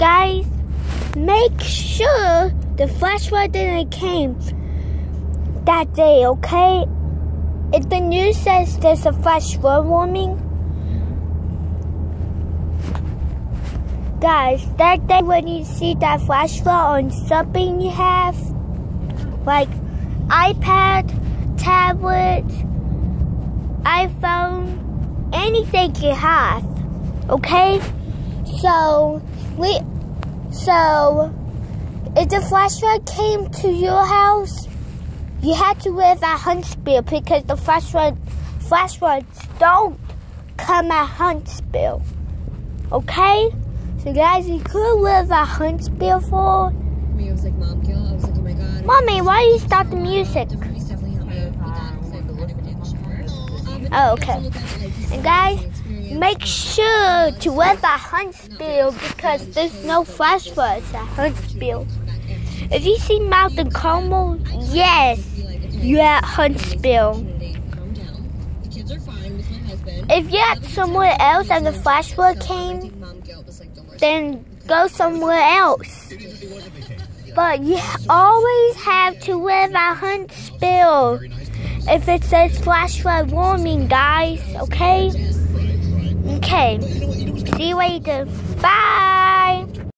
guys, make sure the flash flood didn't came that day, okay? If the news says there's a flash flood warning, guys, that day when you see that flash flood on something you have, like iPad, tablet, iPhone, anything you have, okay? So if the flash flood came to your house, you had to live at Huntsville because the flash floods don't come at Huntsville, okay? So guys, you could live at Huntsville for. I was like, Mom, Gil. I was like, oh my God. Mommy, why do you stop the music? Oh, okay. And guys, make sure to live at Huntsville because there's no flash floods at Huntsville. If you see Mount Carmel, yes, you're at Huntsville. If you're at somewhere else and the flash flood came, then go somewhere else. But you always have to live at Huntsville if it says flash flood warning, guys, okay? Okay. See you later. Bye.